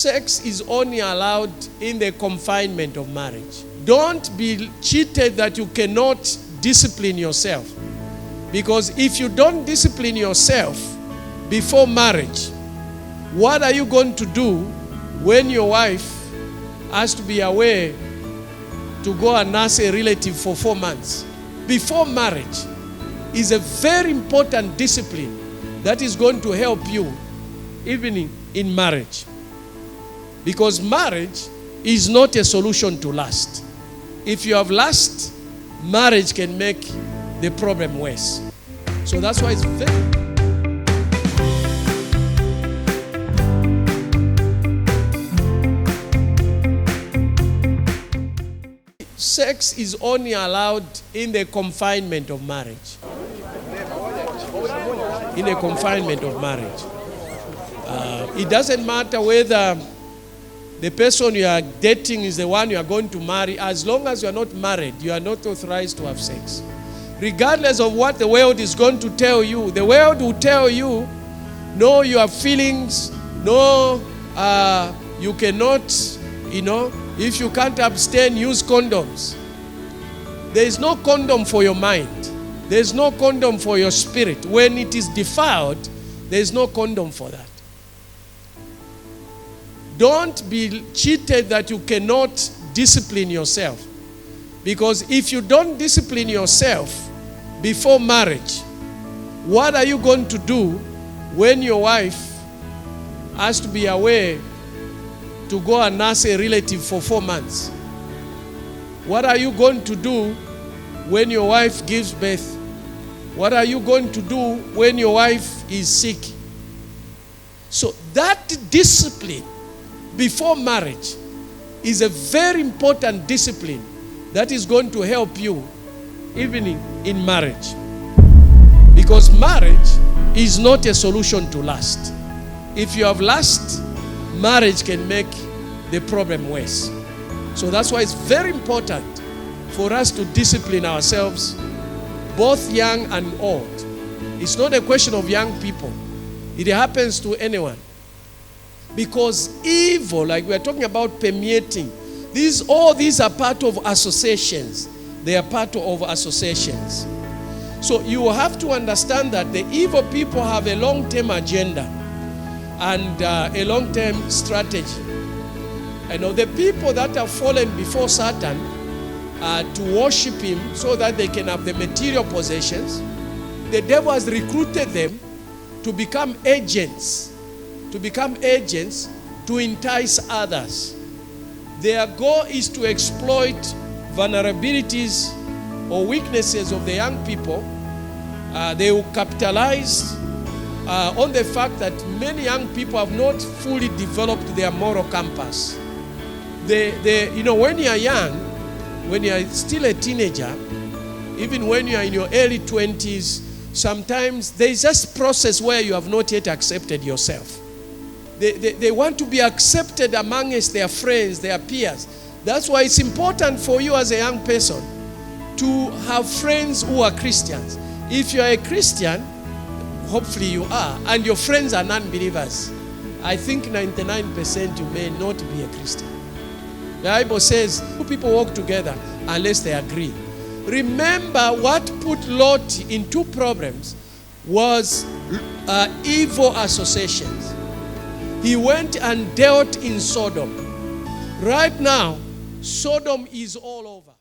Sex is only allowed in the confinement of marriage. Don't be cheated that you cannot discipline yourself. Because if you don't discipline yourself before marriage, what are you going to do when your wife has to be away to go and nurse a relative for 4 months? Before marriage is a very important discipline that is going to help you even in marriage. Because marriage is not a solution to lust. If you have lust, marriage can make the problem worse. So that's why it's very... Sex is only allowed in the confinement of marriage. In the confinement of marriage. It doesn't matter whether the person you are dating is the one you are going to marry. As long as you are not married, you are not authorized to have sex. Regardless of what the world is going to tell you, the world will tell you, no, you have feelings, no, you cannot, if you can't abstain, use condoms. There is no condom for your mind. There is no condom for your spirit. When it is defiled, there is no condom for that. Don't be cheated that you cannot discipline yourself. Because if you don't discipline yourself before marriage, what are you going to do when your wife has to be away to go and nurse a relative for 4 months? What are you going to do when your wife gives birth? What are you going to do when your wife is sick? So that discipline before marriage is a very important discipline that is going to help you even in marriage. Because marriage is not a solution to lust. If you have lust, marriage can make the problem worse. So that's why it's very important for us to discipline ourselves, both young and old. It's not a question of young people. It happens to anyone. Because evil, like we are talking about permeating, all these are part of associations. They are part of associations. So you have to understand that the evil people have a long-term agenda and a long-term strategy. The people that have fallen before Satan to worship him so that they can have the material possessions, the devil has recruited them to become agents to entice others. Their goal is to exploit vulnerabilities or weaknesses of the young people. They will capitalize on the fact that many young people have not fully developed their moral compass. When you are young, when you are still a teenager, even when you are in your early 20s, sometimes there is just a process where you have not yet accepted yourself. They want to be accepted amongst their friends, their peers. That's why it's important for you as a young person to have friends who are Christians. If you are a Christian, hopefully you are, and your friends are non-believers, I think 99% you may not be a Christian. The Bible says, two people walk together unless they agree. Remember, what put Lot into problems was evil associations. He went and dealt in Sodom. Right now, Sodom is all over.